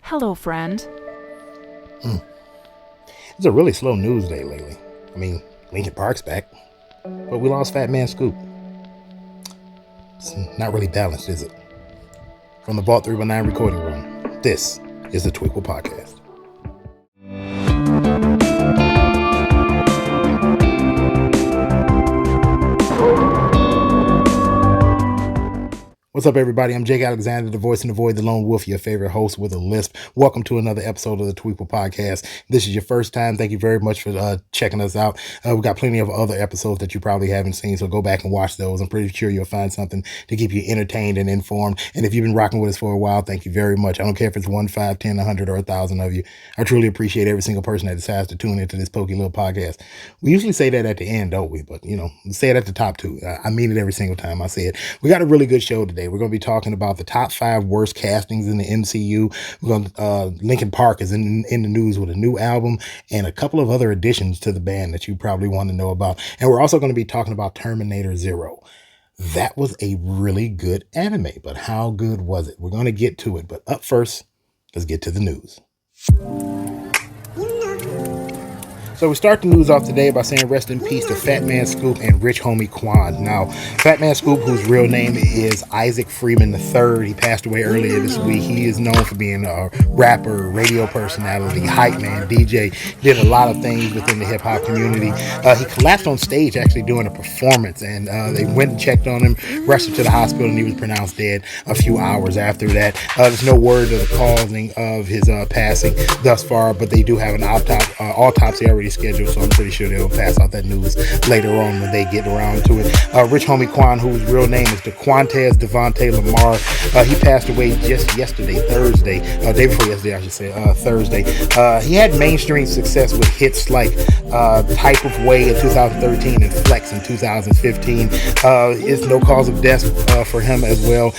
Hello, friend. It's a really slow news day lately. I mean, Linkin Park's back, but we lost Fat Man Scoop. It's not really balanced, is it? From the Vault 319 recording room, this is the Twee'quel podcast. What's up, everybody? I'm Jake Alexander, the voice in the void, the lone wolf, your favorite host with a lisp. Welcome to another episode of the Twee'quel podcast. If this is your first time, thank you very much for checking us out. We've got plenty of other episodes that you probably haven't seen, so go back and watch those. I'm pretty sure you'll find something to keep you entertained and informed. And if you've been rocking with us for a while, thank you very much. I don't care if it's 1, 5, 10, 100, or 1,000 of you. I truly appreciate every single person that decides to tune into this pokey little podcast. We usually say that at the end, don't we? But, say it at the top too. I mean it every single time I say it. We got a really good show today. We're going to be talking about the top 5 worst castings in the MCU. Linkin Park is in the news with a new album and a couple of other additions to the band that you probably want to know about. And we're also going to be talking about Terminator Zero. That was a really good anime, but how good was it? We're going to get to it. But up first, let's get to the news. So we start the news off today by saying rest in peace to Fat Man Scoop and Rich Homie Quan. Now, Fat Man Scoop, whose real name is Isaac Freeman III, he passed away earlier this week. He is known for being a rapper, radio personality, hype man, DJ. Did a lot of things within the hip hop community. He collapsed on stage actually doing a performance, and they went and checked on him, rushed him to the hospital, and he was pronounced dead a few hours after that. There's no word of the causing of his passing thus far, but they do have an autopsy already scheduled, so I'm pretty sure they'll pass out that news later on when they get around to it. Rich Homie Quan, whose real name is DeQuantez Devontae Lamar, he passed away just yesterday, Thursday, day before yesterday, I should say, Thursday. He had mainstream success with hits like Type of Way in 2013 and Flex in 2015. It's no cause of death for him as well.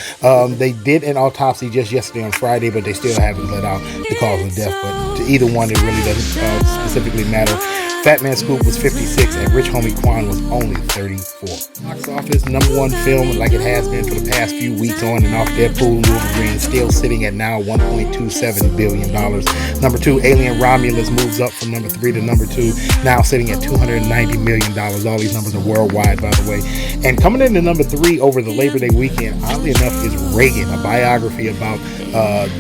They did an autopsy just yesterday on Friday, but they still haven't let out the cause of death. But to either one, it really doesn't specifically matter. Fat Man Scoop was 56 and Rich Homie Quan was only 34. Box office, #1 film like it has been for the past few weeks on and off. Deadpool and Wolverine still sitting at now $1.27 billion. #2, Alien Romulus moves up from #3 to #2, now sitting at $290 million. All these numbers are worldwide, by the way. And coming into #3 over the Labor Day weekend, oddly enough, is Reagan, a biography about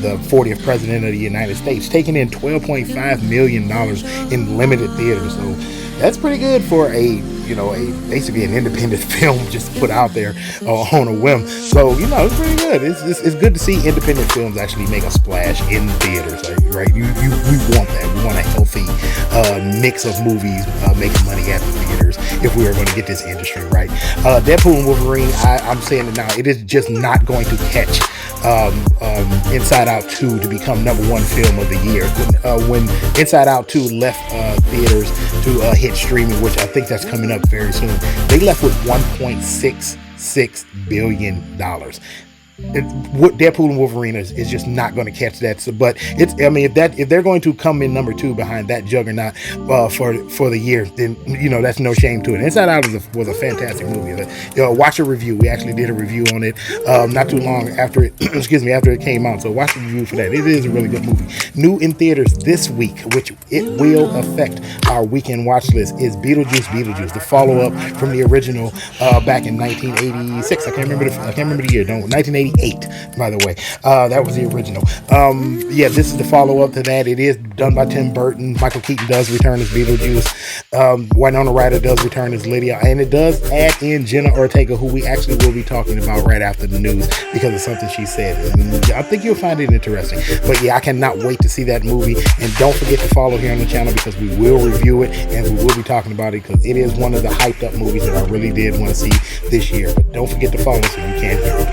the 40th president of the United States, taking in $12.5 million in limited theaters. So that's pretty good for basically an independent film just put out there on a whim. So, it's pretty good. It's good to see independent films actually make a splash in theaters, right? We want that. We want a healthy mix of movies making money at the theaters if we are going to get this industry right. Deadpool and Wolverine, I'm saying it now, it is just not going to catch Inside Out 2 to become #1 film of the year. When Inside Out 2 left theaters to hit streaming, which I think that's coming up very soon, they left with $1.66 billion. Deadpool and Wolverine is just not going to catch that. So, but if they're going to come in #2 behind that juggernaut for the year, then that's no shame to it. Inside Out was a fantastic movie. Watch a review. We actually did a review on it not too long after it after it came out. So watch the review for that. It is a really good movie. New in theaters this week, which it will affect our weekend watch list, is Beetlejuice, the follow-up from the original back in 1986. I can't remember the year. 1988, by the way. That was the original. This is the follow-up to that. It is done by Tim Burton. Michael Keaton does return as Beetlejuice. Winona Ryder does return as Lydia, and it does add in Jenna Ortega, who we actually will be talking about right after the news because of something she said. And I think you'll find it interesting. But I cannot wait to see that movie. And don't forget to follow here on the channel because we will review it and we will be talking about it because it is one of the hyped up movies that I really did want to see this year. But don't forget to follow so you can't hear it.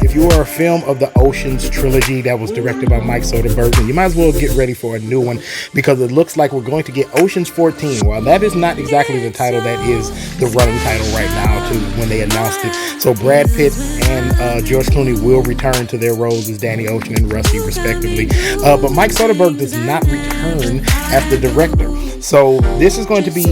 If you are a film of the Oceans trilogy that was directed by Mike Soderbergh, then you might as well get ready for a new one because it looks like we're going to get Oceans 14. While that is not exactly the title, that is the running title right now to when they announced it. So Brad Pitt and George Clooney will return to their roles as Danny Ocean and Rusty, respectively. But Mike Soderbergh does not return as the director. So this is going to be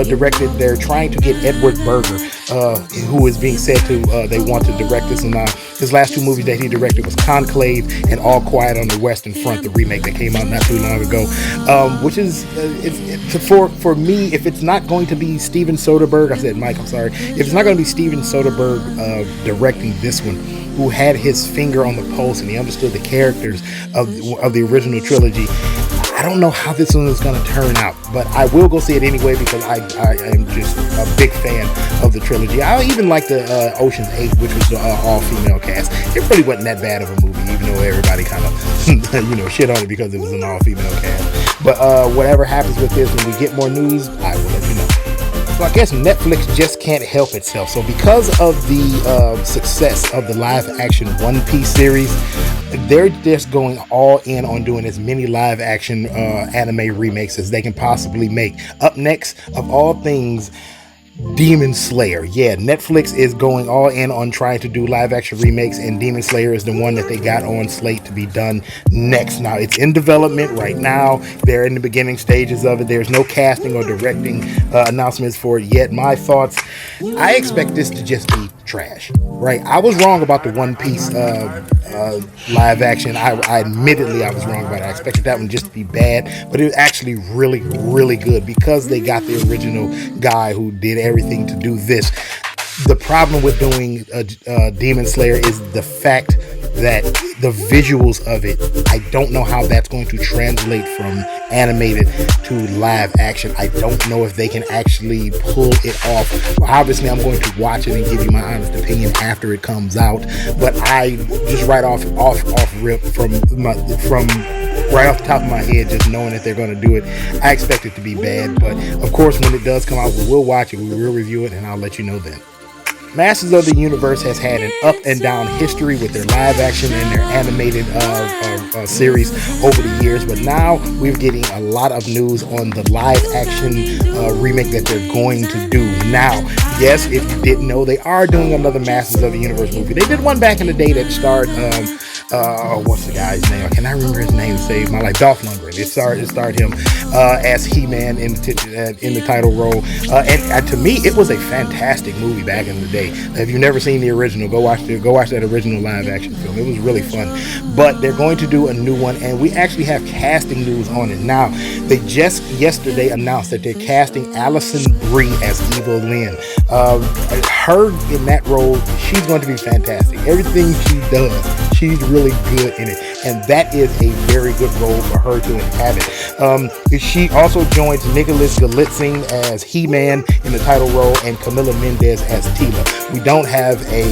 directed. They're trying to get Edward Berger who is being said to they want to direct this. And his last two movies that he directed was Conclave and All Quiet on the Western Front, the remake that came out not too long ago, which is for me, if it's not going to be Steven Soderbergh, I said Mike, I'm sorry, if it's not going to be Steven Soderbergh directing this one, who had his finger on the pulse and he understood the characters of the original trilogy, I don't know how this one is going to turn out, but I will go see it anyway because I am just a big fan of the trilogy. I even like the Ocean's 8, which was the all-female cast. It really wasn't that bad of a movie, even though everybody kind of shit on it because it was an all-female cast. But whatever happens with this, when we get more news, I will let you know. So I guess Netflix just can't help itself. So because of the success of the live-action One Piece series, they're just going all in on doing as many live-action anime remakes as they can possibly make. Up next, of all things, Demon Slayer. Yeah, Netflix is going all in on trying to do live action remakes, and Demon Slayer is the one that they got on slate to be done next. Now, it's in development right now. They're in the beginning stages of it. There's no casting or directing announcements for it yet. My thoughts, I expect this to just be trash, right? I was wrong about the One Piece live action. I admittedly, I was wrong about it. I expected that one just to be bad, but it was actually really, really good because they got the original guy who did everything to do this. The problem with doing Demon Slayer is the fact that the visuals of it, I don't know how that's going to translate from animated to live action. I don't know if they can actually pull it off. Well, obviously, I'm going to watch it and give you my honest opinion after it comes out. But I just right off rip from right off the top of my head, just knowing that they're going to do it, I expect it to be bad. But of course, when it does come out, we will watch it, we will review it, and I'll let you know then. Masters of the Universe has had an up and down history with their live action and their animated series over the years, but now we're getting a lot of news on the live action remake that they're going to do. Now, yes, if you didn't know, they are doing another Masters of the Universe movie. They did one back in the day that starred what's the guy's name? I cannot remember his name to save my life. Dolph Lundgren. It starred him as He-Man in the title role, and to me, it was a fantastic movie back in the day. If you've never seen the original, go watch that original live action film. It was really fun. But they're going to do a new one, and we actually have casting news on it now. They just yesterday announced that they're casting Alison Brie as Evil Lynn. Her in that role, she's going to be fantastic. Everything she does, she's really good in it, and that is a very good role for her to inhabit. She also joins Nicholas Galitzine as He-Man in the title role and Camila Mendes as Tila. We don't have a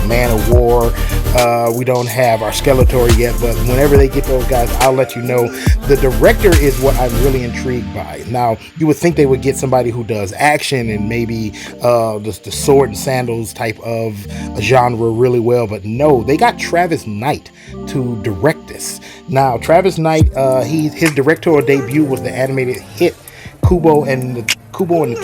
Man of War. We don't have our Skeletor yet, but whenever they get those guys, I'll let you know. The director is what I'm really intrigued by. Now, you would think they would get somebody who does action and maybe the sword and sandals type of genre really well, but no, they got Travis Knight to direct this. Now, Travis Knight, his directorial debut was the animated hit Kubo and the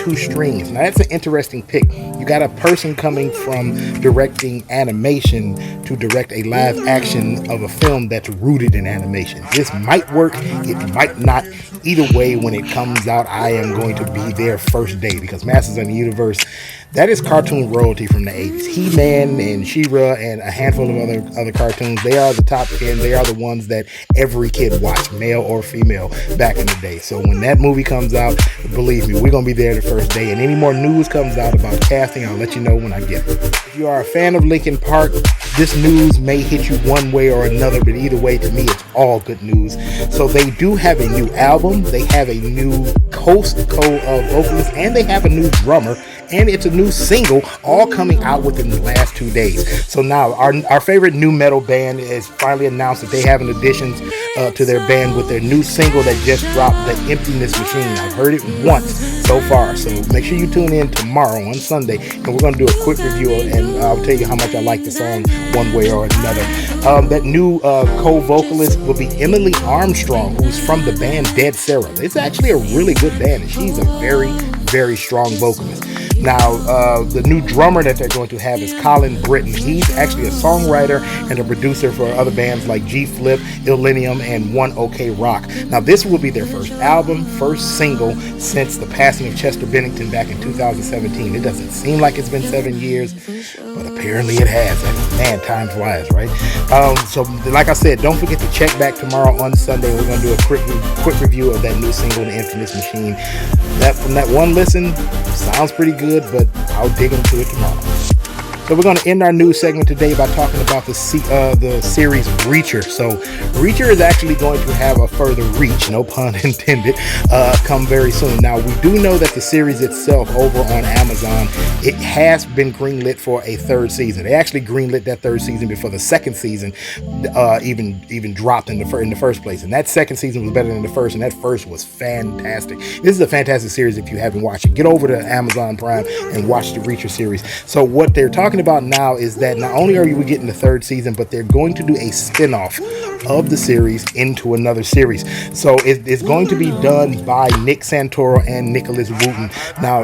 Two Strings. Now, that's an interesting pick. You got a person coming from directing animation to direct a live action of a film that's rooted in animation. This might work, it might not. Either way, when it comes out, I am going to be there first day, because Masters of the Universe, that is cartoon royalty from the 80s. He-Man and She-Ra and a handful of other cartoons, they are the top 10. They are the ones that every kid watched, male or female, back in the day. So when that movie comes out, believe me, we're going to be there the first day. And any more news comes out about casting, I'll let you know when I get it. If you are a fan of Linkin Park, this news may hit you one way or another, but either way, to me, it's all good news. So they do have a new album, they have a new vocalist, and they have a new drummer, and it's a new single, all coming out within the last 2 days. So now our favorite new metal band has finally announced that they have an addition to their band with their new single that just dropped, The Emptiness Machine. I've heard it once so far, so make sure you tune in tomorrow on Sunday, and we're going to do a quick review, and I'll tell you how much I like the song one way or another. That new co-vocalist will be Emily Armstrong, who's from the band Dead Sarah. It's actually a really good band, and she's a very, very strong vocalist. Now, the new drummer that they're going to have is Colin Britton. He's actually a songwriter and a producer for other bands like G Flip, Illenium, and One OK Rock. Now, this will be their first album, first single since the passing of Chester Bennington back in 2017. It doesn't seem like it's been 7 years, but apparently it has. And man, time flies, right? So, like I said, don't forget to check back tomorrow on Sunday. We're going to do a quick review of that new single, The Infamous Machine. That from that one listen, sounds pretty good, but I'll dig into it tomorrow. So we're going to end our news segment today by talking about the series Reacher. So Reacher is actually going to have a further reach, no pun intended, come very soon. Now, we do know that the series itself over on Amazon, it has been greenlit for a third season. They actually greenlit that third season before the second season even dropped in the first place. And that second season was better than the first, and that first was fantastic. This is a fantastic series if you haven't watched it. Get over to Amazon Prime and watch the Reacher series. So what they're talking about now is that not only are you getting the third season, but they're going to do a spin-off of the series into another series. So it's going to be done by Nick Santora and Nicholas Wooten. Now,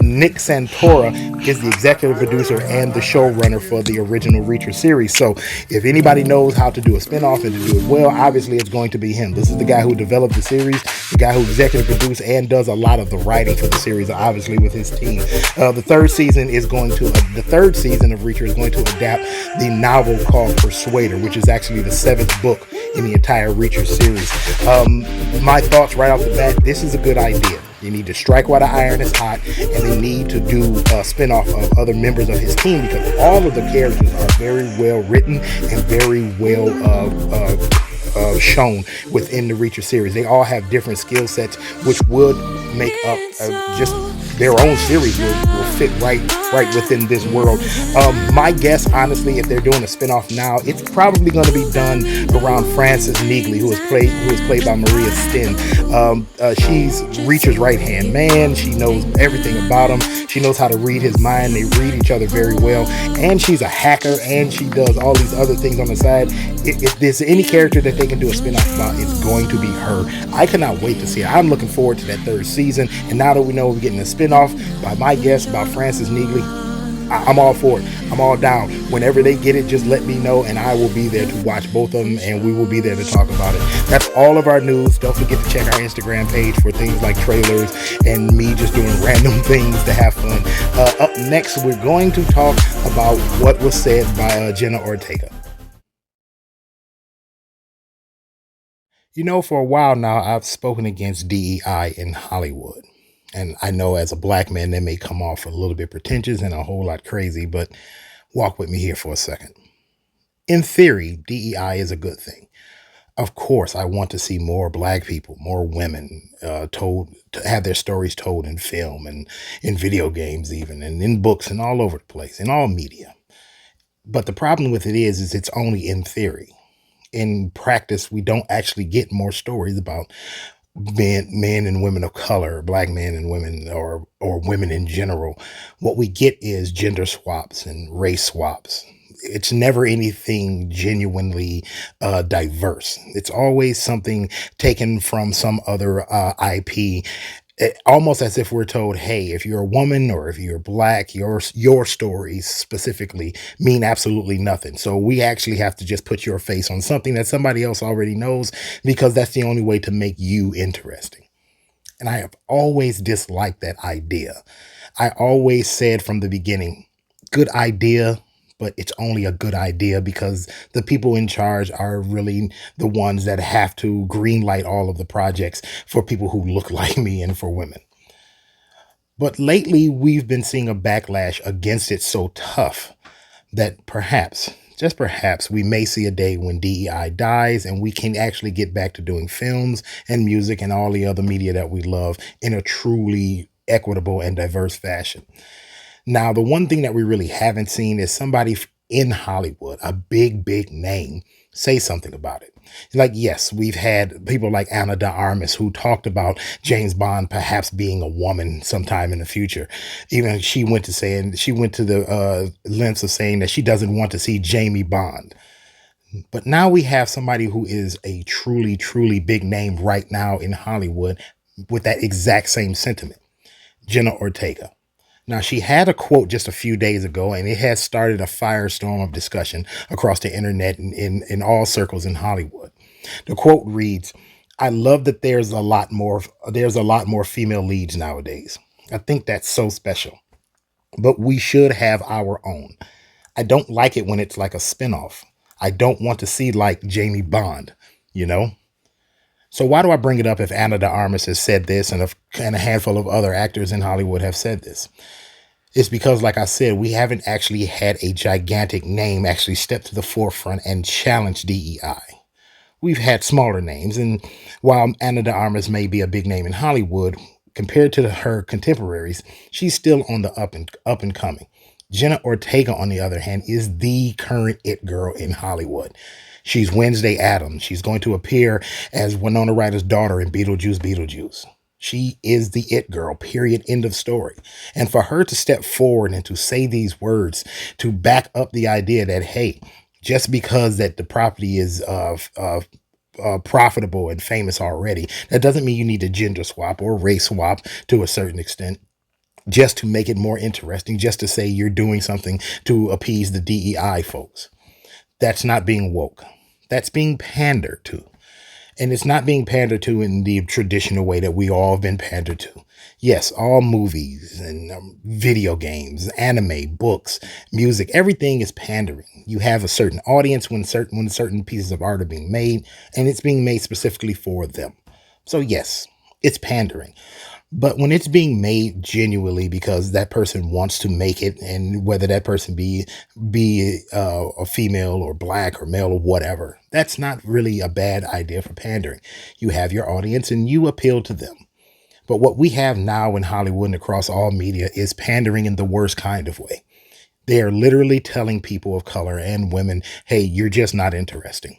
Nick Santora is the executive producer and the showrunner for the original Reacher series. So if anybody knows how to do a spin-off and to do it well, obviously it's going to be him. This is the guy who developed the series, the guy who executive produced and does a lot of the writing for the series, obviously with his team. The third season of Reacher is going to adapt the novel called Persuader, which is actually the seventh book in the entire Reacher series. My thoughts right off the bat, this is a good idea. You need to strike while the iron is hot, and they need to do a spinoff of other members of his team, because all of the characters are very well written and very well shown within the Reacher series. They all have different skill sets, which would make up just their own series will fit right within this world. My guess, honestly, if they're doing a spinoff now, it's probably going to be done around Frances Neagley, who is played by Maria Sten. She's Reacher's right hand man. She knows everything about him. She knows how to read his mind. They read each other very well, and she's a hacker, and she does all these other things on the side. If there's any character that they can do a spinoff about, it's going to be her. I cannot wait to see it. I'm looking forward to that third season, and now that we know we're getting a spinoff, by my guess, about Frances Neagley, I'm all for it. I'm all down. Whenever they get it, just let me know, and I will be there to watch both of them, and we will be there to talk about it. That's all of our news. Don't forget to check our Instagram page for things like trailers and me just doing random things to have fun. Up next, we're going to talk about what was said by Jenna Ortega. You know, for a while now, I've spoken against DEI in Hollywood. And I know as a black man, that may come off a little bit pretentious and a whole lot crazy, but walk with me here for a second. In theory, DEI is a good thing. Of course, I want to see more black people, more women to have their stories told in film and in video games even, and in books and all over the place, in all media. But the problem with it is it's only in theory. In practice, we don't actually get more stories about men and women of color, black men and women, or women in general. What we get is gender swaps and race swaps. It's never anything genuinely diverse. It's always something taken from some other IP. Almost as if we're told, hey, if you're a woman or if you're black, your stories specifically mean absolutely nothing. So we actually have to just put your face on something that somebody else already knows, because that's the only way to make you interesting. And I have always disliked that idea. I always said from the beginning, good idea, but it's only a good idea because the people in charge are really the ones that have to greenlight all of the projects for people who look like me and for women. But lately, we've been seeing a backlash against it so tough that perhaps, just perhaps, we may see a day when DEI dies and we can actually get back to doing films and music and all the other media that we love in a truly equitable and diverse fashion. Now, the one thing that we really haven't seen is somebody in Hollywood, a big name, say something about it. Like, yes, we've had people like Ana de Armas who talked about James Bond perhaps being a woman sometime in the future. Even she went to the lengths of saying that she doesn't want to see Jamie Bond. But now we have somebody who is a truly big name right now in Hollywood with that exact same sentiment, Jenna Ortega. Now, she had a quote just a few days ago, and it has started a firestorm of discussion across the internet and in all circles in Hollywood. The quote reads, "I love that there's a lot more female leads nowadays. I think that's so special, but we should have our own. I don't like it when it's like a spinoff. I don't want to see like Jamie Bond, you know?" So why do I bring it up if Anna de Armas has said this and a handful of other actors in Hollywood have said this? It's because, like I said, we haven't actually had a gigantic name actually step to the forefront and challenge DEI. We've had smaller names, and while Anna de Armas may be a big name in Hollywood, compared to her contemporaries, she's still on the up and coming. Jenna Ortega, on the other hand, is the current it girl in Hollywood. She's Wednesday Addams. She's going to appear as Winona Ryder's daughter in Beetlejuice. She is the it girl, period, end of story. And for her to step forward and to say these words to back up the idea that, hey, just because that the property is profitable and famous already, that doesn't mean you need to gender swap or race swap to a certain extent just to make it more interesting, just to say you're doing something to appease the DEI folks. That's not being woke. That's being pandered to. And it's not being pandered to in the traditional way that we all have been pandered to. Yes, all movies and video games, anime, books, music, everything is pandering. You have a certain audience when certain pieces of art are being made, and it's being made specifically for them. So yes, it's pandering. But when it's being made genuinely because that person wants to make it, and whether that person be a female or black or male or whatever, that's not really a bad idea for pandering. You have your audience and you appeal to them. But what we have now in Hollywood and across all media is pandering in the worst kind of way. They are literally telling people of color and women, hey, you're just not interesting.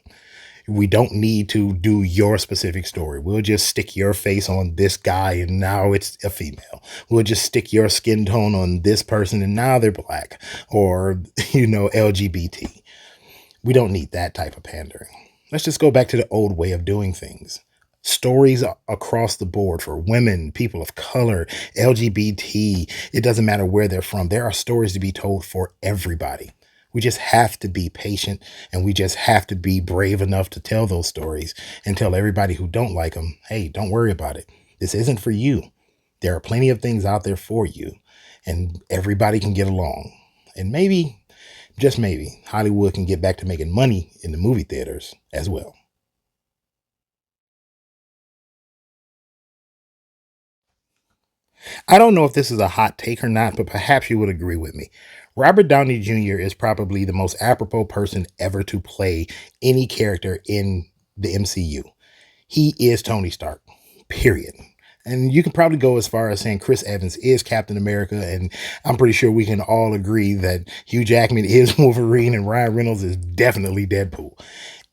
We don't need to do your specific story. We'll just stick your face on this guy and now it's a female. We'll just stick your skin tone on this person and now they're black or, LGBT. We don't need that type of pandering. Let's just go back to the old way of doing things. Stories across the board for women, people of color, LGBT. It doesn't matter where they're from. There are stories to be told for everybody. We just have to be patient and we just have to be brave enough to tell those stories and tell everybody who don't like them, hey, don't worry about it. This isn't for you. There are plenty of things out there for you and everybody can get along. And maybe, just maybe, Hollywood can get back to making money in the movie theaters as well. I don't know if this is a hot take or not, but perhaps you would agree with me. Robert Downey Jr. is probably the most apropos person ever to play any character in the MCU. He is Tony Stark, period. And you can probably go as far as saying Chris Evans is Captain America, and I'm pretty sure we can all agree that Hugh Jackman is Wolverine and Ryan Reynolds is definitely Deadpool.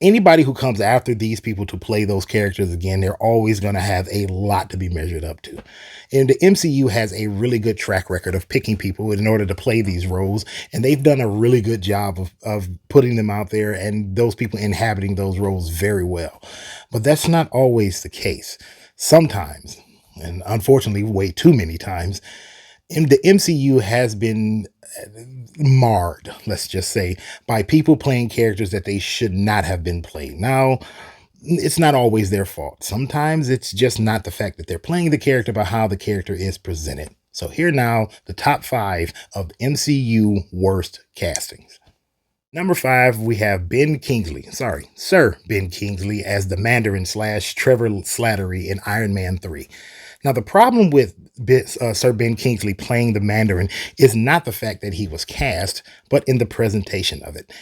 Anybody who comes after these people to play those characters again, they're always going to have a lot to be measured up to. And the MCU has a really good track record of picking people in order to play these roles. And they've done a really good job of putting them out there and those people inhabiting those roles very well. But that's not always the case. Sometimes, and unfortunately, way too many times, the MCU has been marred, let's just say, by people playing characters that they should not have been played. Now, it's not always their fault. Sometimes it's just not the fact that they're playing the character, but how the character is presented. So here now, the top 5 of MCU worst castings. Number 5, we have Sir Ben Kingsley as the Mandarin / Trevor Slattery in Iron Man 3. Now, the problem with Sir Ben Kingsley playing the Mandarin is not the fact that he was cast, but in the presentation of it.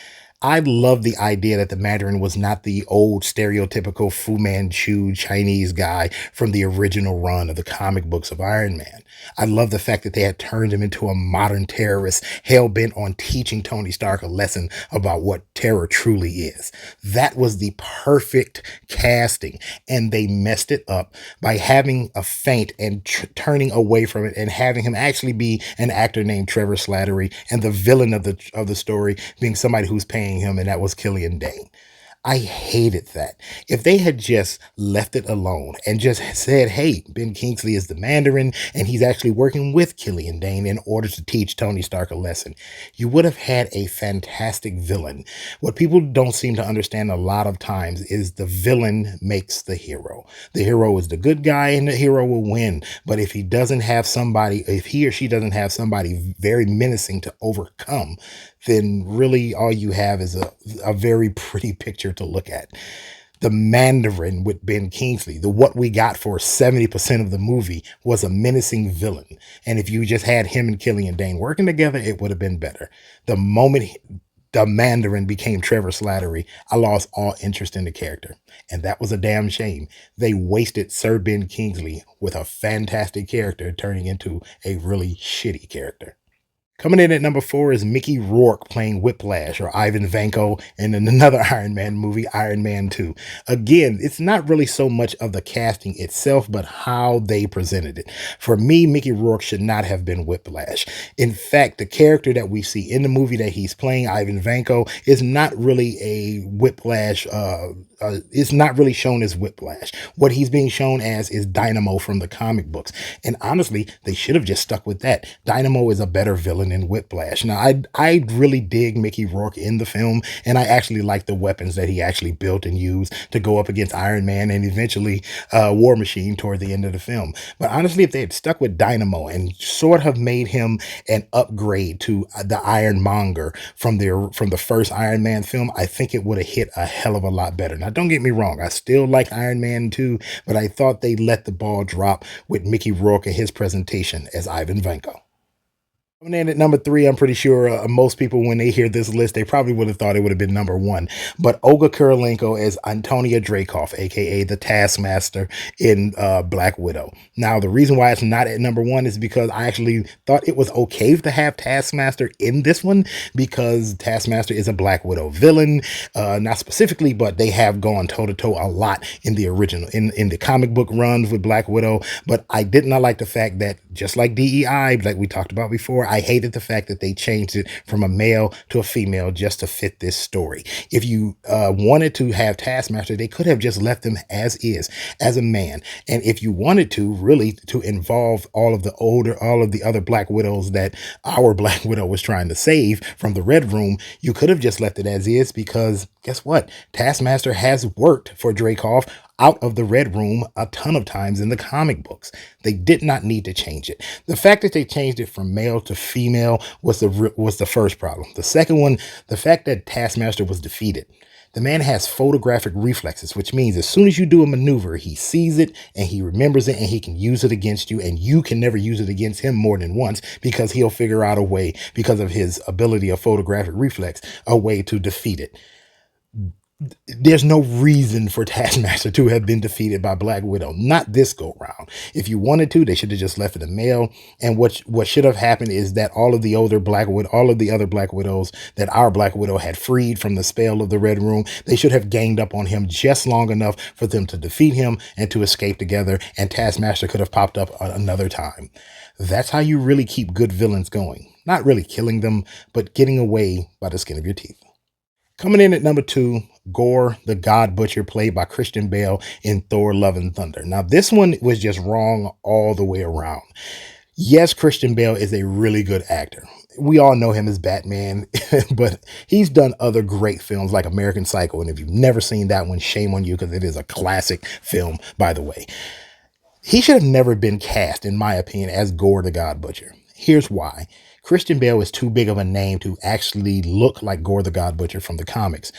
I love the idea that the Mandarin was not the old stereotypical Fu Manchu Chinese guy from the original run of the comic books of Iron Man. I love the fact that they had turned him into a modern terrorist, hell-bent on teaching Tony Stark a lesson about what terror truly is. That was the perfect casting, and they messed it up by having a feint and turning away from it and having him actually be an actor named Trevor Slattery and the villain of the story being somebody who's paying him, and that was Killian Dane. I hated that. If they had just left it alone and just said, hey, Ben Kingsley is the Mandarin and he's actually working with Killian Dane in order to teach Tony Stark a lesson, you would have had a fantastic villain. What people don't seem to understand a lot of times is the villain makes the hero. The hero is the good guy and the hero will win. But if he doesn't have somebody, if he or she doesn't have somebody very menacing to overcome, then really all you have is a very pretty picture to look at. The Mandarin with Ben Kingsley, the what we got for 70% of the movie, was a menacing villain. And if you just had him and Killian Dane working together, it would have been better. The moment the Mandarin became Trevor Slattery, I lost all interest in the character. And that was a damn shame. They wasted Sir Ben Kingsley with a fantastic character turning into a really shitty character. Coming in at number 4 is Mickey Rourke playing Whiplash, or Ivan Vanko, in another Iron Man movie, Iron Man 2. Again, it's not really so much of the casting itself, but how they presented it. For me, Mickey Rourke should not have been Whiplash. In fact, the character that we see in the movie that he's playing, Ivan Vanko, is not really a Whiplash. It's not really shown as Whiplash. What he's being shown as is Dynamo from the comic books. And honestly, they should have just stuck with that. Dynamo is a better villain than Whiplash. Now, I really dig Mickey Rourke in the film, and I actually like the weapons that he actually built and used to go up against Iron Man and eventually War Machine toward the end of the film. But honestly, if they had stuck with Dynamo and sort of made him an upgrade to the Ironmonger from the first Iron Man film, I think it would have hit a hell of a lot better. Now, don't get me wrong, I still like Iron Man 2, but I thought they let the ball drop with Mickey Rourke and his presentation as Ivan Vanko. Coming in at number 3, I'm pretty sure most people, when they hear this list, they probably would have thought it would have been number 1. But Olga Kurylenko as Antonia Dreykov, aka the Taskmaster in Black Widow. Now, the reason why it's not at number 1 is because I actually thought it was okay to have Taskmaster in this one, because Taskmaster is a Black Widow villain. Not specifically, but they have gone toe-to-toe a lot in the original, in the comic book runs with Black Widow. But I did not like the fact that, just like DEI, like we talked about before, I hated the fact that they changed it from a male to a female just to fit this story. If you wanted to have Taskmaster, they could have just left him as is, as a man. And if you wanted to, really, to involve all of the other Black Widows that our Black Widow was trying to save from the Red Room, you could have just left it as is, because guess what? Taskmaster has worked for Dreykov out of the Red Room a ton of times in the comic books. They did not need to change it. The fact that they changed it from male to female was the first problem. The second one, the fact that Taskmaster was defeated. The man has photographic reflexes, which means as soon as you do a maneuver, he sees it and he remembers it and he can use it against you, and you can never use it against him more than once, because he'll figure out a way, because of his ability of photographic reflex, a way to defeat it. There's no reason for Taskmaster to have been defeated by Black Widow. Not this go round. If you wanted to, they should have just left it a male. And what should have happened is that all of the other Black Widows that our Black Widow had freed from the spell of the Red Room, they should have ganged up on him just long enough for them to defeat him and to escape together, and Taskmaster could have popped up another time. That's how you really keep good villains going. Not really killing them, but getting away by the skin of your teeth. Coming in at number 2, Gore the God Butcher, played by Christian Bale in Thor: Love and Thunder. Now, this one was just wrong all the way around. Yes, Christian Bale is a really good actor. We all know him as Batman, but he's done other great films like American Psycho. And if you've never seen that one, shame on you, because it is a classic film, by the way. He should have never been cast, in my opinion, as Gore the God Butcher. Here's why. Christian Bale is too big of a name to actually look like Gore the God Butcher from the comics.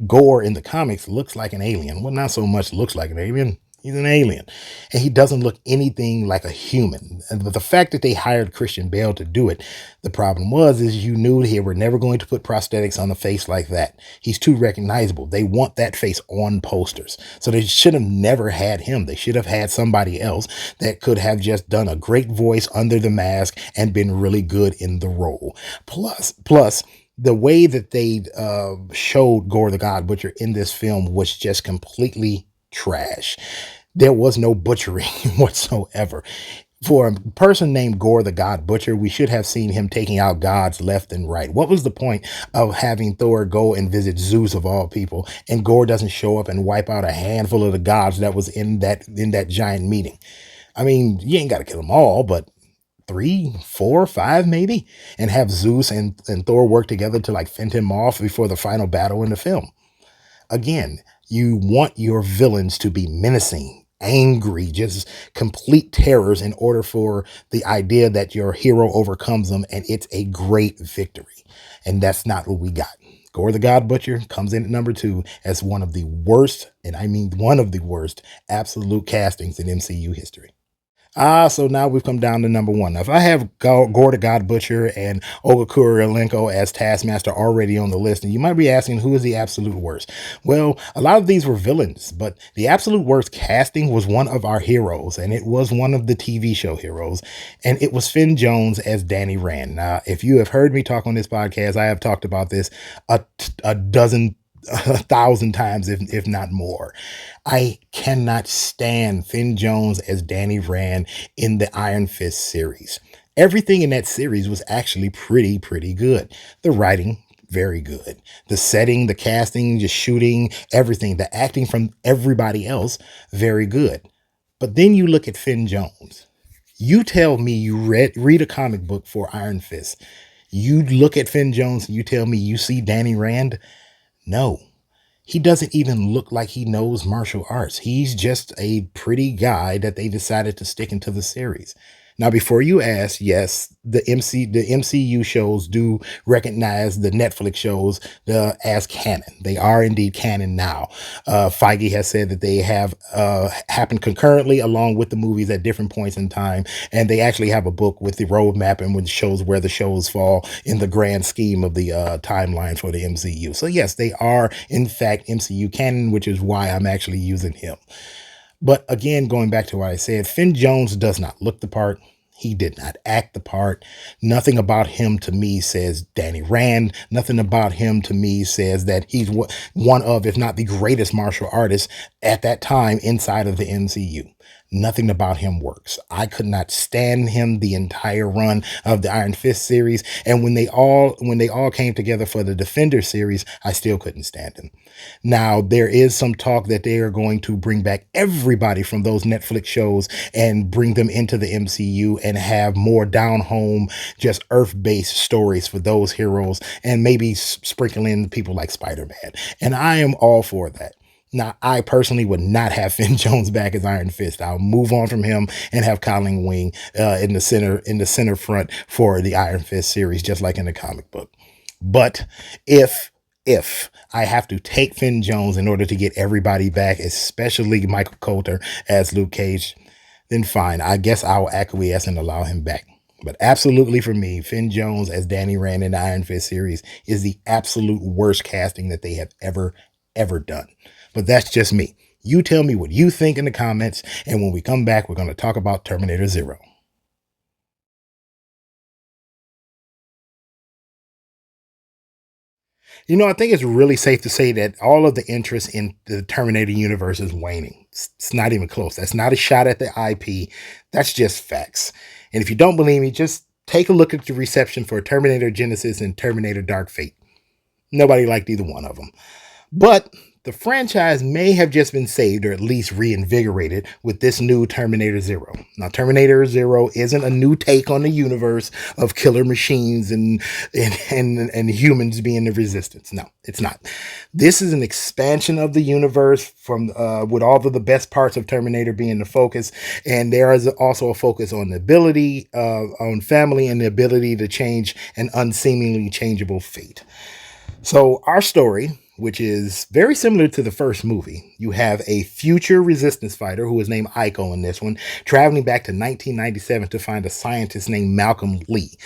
Gore in the comics looks like an alien. Well, not so much looks like an alien. He's an alien. And he doesn't look anything like a human. And the fact that they hired Christian Bale to do it, the problem is you knew they were never going to put prosthetics on the face like that. He's too recognizable. They want that face on posters. So they should have never had him. They should have had somebody else that could have just done a great voice under the mask and been really good in the role. Plus, the way that they showed Gore the God Butcher in this film was just completely trash. There was no butchering whatsoever. For a person named Gore the God Butcher, we should have seen him taking out gods left and right. What was the point of having Thor go and visit Zeus of all people, and Gore doesn't show up and wipe out a handful of the gods that was in that giant meeting? I mean, you ain't got to kill them all, but three, four, five maybe, and have Zeus and Thor work together to like fend him off before the final battle in the film. Again, you want your villains to be menacing, angry, just complete terrors in order for the idea that your hero overcomes them and it's a great victory. And that's not what we got. Gore the God Butcher comes in at number 2 as one of the worst, and I mean one of the worst, absolute castings in MCU history. So now we've come down to number 1. Now, if I have Gore the God Butcher and Olga Kurylenko as Taskmaster already on the list, and you might be asking who is the absolute worst. Well, a lot of these were villains, but the absolute worst casting was one of our heroes, and it was one of the TV show heroes, and it was Finn Jones as Danny Rand. Now, if you have heard me talk on this podcast, I have talked about this a dozen 1,000 times, if not more. I cannot stand Finn Jones as Danny Rand in the Iron Fist series. Everything in that series was actually pretty good. The writing, very good. The setting, the casting, just shooting, everything, the acting from everybody else, very good. But then you look at Finn Jones. You tell me you read a comic book for Iron Fist. You look at Finn Jones and you tell me you see Danny Rand. No, he doesn't even look like he knows martial arts. He's just a pretty guy that they decided to stick into the series. Now, before you ask, yes, the MCU shows do recognize the Netflix shows as canon. They are indeed canon now. Feige has said that they have happened concurrently along with the movies at different points in time, and they actually have a book with the roadmap and which shows where the shows fall in the grand scheme of the timeline for the MCU. So yes, they are in fact MCU canon, which is why I'm actually using him. But again, going back to what I said, Finn Jones does not look the part. He did not act the part. Nothing about him to me says Danny Rand. Nothing about him to me says that he's one of, if not the greatest martial artist at that time inside of the MCU. Nothing about him works. I could not stand him the entire run of the Iron Fist series. And when they all came together for the Defender series, I still couldn't stand him. Now, there is some talk that they are going to bring back everybody from those Netflix shows and bring them into the MCU and have more down home, just earth-based stories for those heroes and maybe sprinkle in people like Spider-Man. And I am all for that. Now, I personally would not have Finn Jones back as Iron Fist. I'll move on from him and have Colin Wing in the center front for the Iron Fist series, just like in the comic book. But if I have to take Finn Jones in order to get everybody back, especially Michael Coulter as Luke Cage, then fine. I guess I'll acquiesce and allow him back. But absolutely for me, Finn Jones as Danny Rand in the Iron Fist series is the absolute worst casting that they have ever done. But that's just me. You tell me what you think in the comments, and when we come back, we're going to talk about Terminator Zero. You know, I think it's really safe to say that all of the interest in the Terminator universe is waning. It's not even close. That's not a shot at the IP. That's just facts. And if you don't believe me, just take a look at the reception for Terminator Genesis and Terminator Dark Fate. Nobody liked either one of them. But the franchise may have just been saved or at least reinvigorated with this new Terminator Zero. Now, Terminator Zero isn't a new take on the universe of killer machines and humans being the resistance. No, it's not. This is an expansion of the universe from with all of the best parts of Terminator being the focus. And there is also a focus on the ability, on family and the ability to change an unseemingly changeable fate. So our story, which is very similar to the first movie. You have a future resistance fighter who is named Ico in this one, traveling back to 1997 to find a scientist named Malcolm Lee.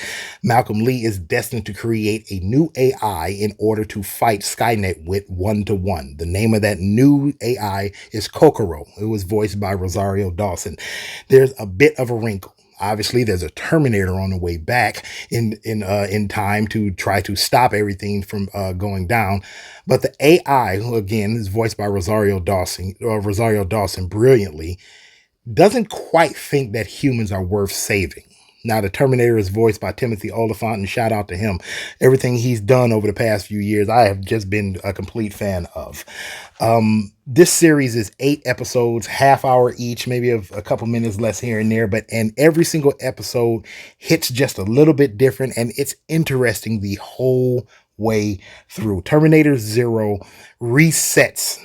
Malcolm Lee is destined to create a new AI in order to fight Skynet with 1-to-1. The name of that new AI is Kokoro. It was voiced by Rosario Dawson. There's a bit of a wrinkle. Obviously, there's a Terminator on the way back in time to try to stop everything from going down. But the AI, who again is voiced by Rosario Dawson brilliantly, doesn't quite think that humans are worth saving. Now, the Terminator is voiced by Timothy Olyphant, and shout out to him. Everything he's done over the past few years, I have just been a complete fan of. This series is 8 episodes, half hour each, maybe a couple minutes less here and there, and every single episode hits just a little bit different, and it's interesting the whole way through. Terminator Zero resets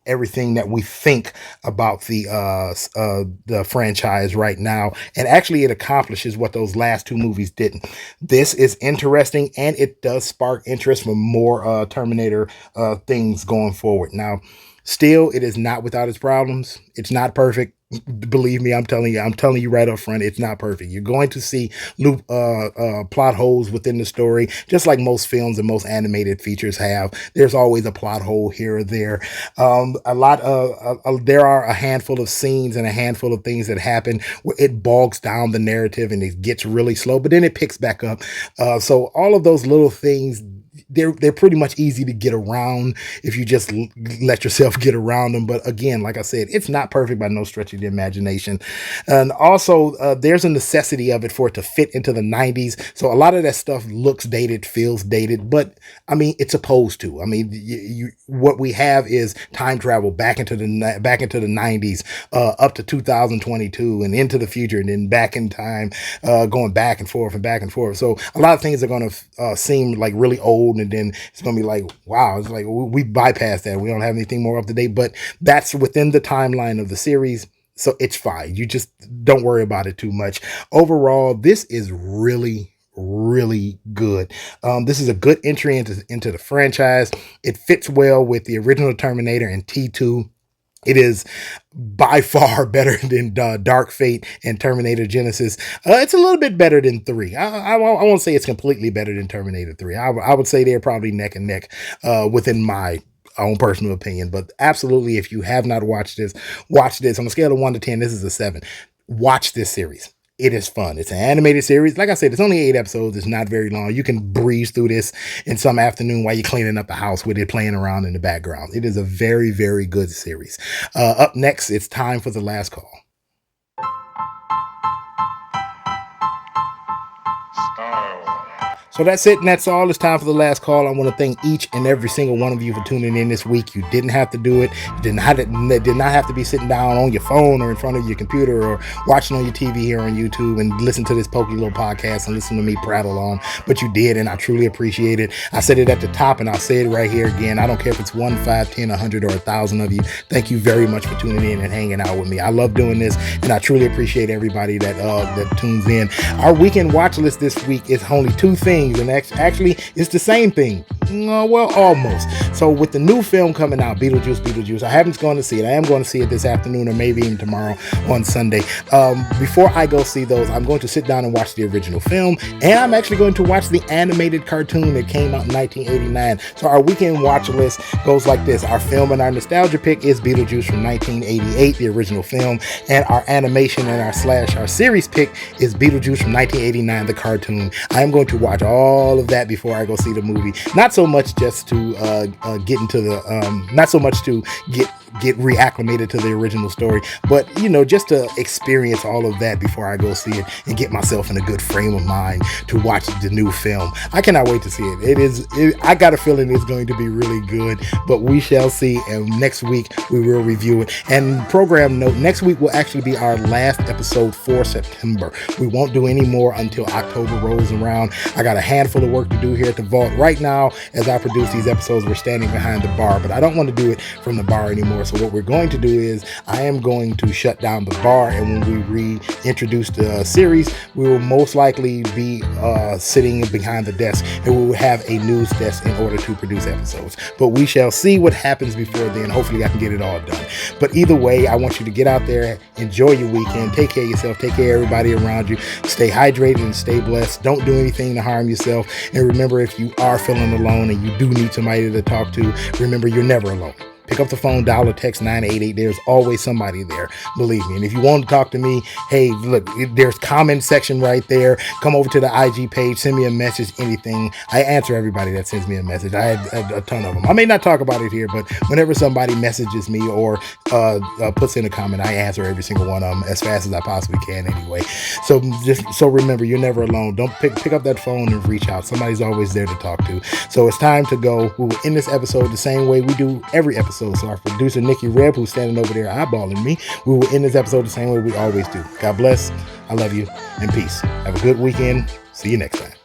everything that we think about the franchise right now, and actually it accomplishes what those last 2 movies didn't. This is interesting, and it does spark interest for more Terminator things going forward. Now, still, it is not without its problems. It's not perfect. Believe me, I'm telling you right up front, it's not perfect. You're going to see plot holes within the story, just like most films and most animated features have. There's always a plot hole here or there. There are a handful of scenes and a handful of things that happen where it bogs down the narrative and it gets really slow, but then it picks back up. So all of those little things, they're pretty much easy to get around if you just let yourself get around them. But again, like I said, it's not perfect by no stretch of the imagination. And also, there's a necessity of it for it to fit into the 90s. So a lot of that stuff looks dated, feels dated, but I mean, it's supposed to. I mean, what we have is time travel back into the 90s, up to 2022 and into the future, and then back in time, going back and forth and back and forth. So a lot of things are going to seem like really old, and then it's going to be like, wow, it's like we bypassed that. We don't have anything more up to date, but that's within the timeline of the series. So it's fine. You just don't worry about it too much. Overall, this is really good. This is a good entry into the franchise. It fits well with the original Terminator and T2. It is by far better than Dark Fate and Terminator Genesis. It's a little bit better than 3. I won't say it's completely better than Terminator 3. I would say they're probably neck and neck within my own personal opinion. But absolutely, if you have not watched this, watch this. On a scale of 1 to 10, this is a 7. Watch this series. It is fun. It's an animated series. Like I said, it's only 8 episodes. It's not very long. You can breeze through this in some afternoon while you're cleaning up the house with it playing around in the background. It is a very, very good series. Up next, it's time for the last call. So that's it, and that's all. It's time for the last call. I want to thank each and every single one of you for tuning in this week. You didn't have to do it. You did not have to be sitting down on your phone or in front of your computer or watching on your TV here on YouTube and listen to this pokey little podcast and listen to me prattle on. But you did, and I truly appreciate it. I said it at the top, and I'll say it right here again. I don't care if it's 1, 5, 10, 100, or 1,000 of you. Thank you very much for tuning in and hanging out with me. I love doing this, and I truly appreciate everybody that tunes in. Our weekend watch list this week is only 2 things. And actually, it's the same thing. Well, almost. So with the new film coming out, Beetlejuice, I haven't gone to see it. I am going to see it this afternoon or maybe even tomorrow on Sunday. Before I go see those, I'm going to sit down and watch the original film, and I'm actually going to watch the animated cartoon that came out in 1989. So our weekend watch list goes like this. Our film and our nostalgia pick is Beetlejuice from 1988, the original film, and our animation and our series pick is Beetlejuice from 1989, the cartoon. I am going to watch all of that before I go see the movie. Not so much just to get into the, not so much to get reacclimated to the original story, but just to experience all of that before I go see it and get myself in a good frame of mind to watch the new film. I cannot wait to see it. I got a feeling it's going to be really good, but we shall see. And next week we will review it. And program note, next week will actually be our last episode for September. We won't do any more until October rolls around. I got a handful of work to do here at the vault right now. As I produce these episodes, we're standing behind the bar, but I don't want to do it from the bar anymore. So what we're going to do is I am going to shut down the bar, and when we reintroduce the series, we will most likely be sitting behind the desk, and we will have a news desk in order to produce episodes. But we shall see what happens before then. Hopefully I can get it all done. But either way, I want you to get out there, enjoy your weekend, take care of yourself, take care of everybody around you, stay hydrated and stay blessed. Don't do anything to harm yourself. And remember, if you are feeling alone and you do need somebody to talk to, remember, you're never alone. Pick up the phone, dial or text 988. There's always somebody there, believe me. And if you want to talk to me, hey, look, there's comment section right there. Come over to the IG page, send me a message, anything. I answer everybody that sends me a message. I had a ton of them. I may not talk about it here, but whenever somebody messages me or puts in a comment, I answer every single one of them as fast as I possibly can anyway. So remember, you're never alone. Don't pick up that phone and reach out. Somebody's always there to talk to. So it's time to go. We will end this episode the same way we do every episode. So our producer, Nikki Reb, who's standing over there eyeballing me, we will end this episode the same way we always do. God bless. I love you, and peace. Have a good weekend. See you next time.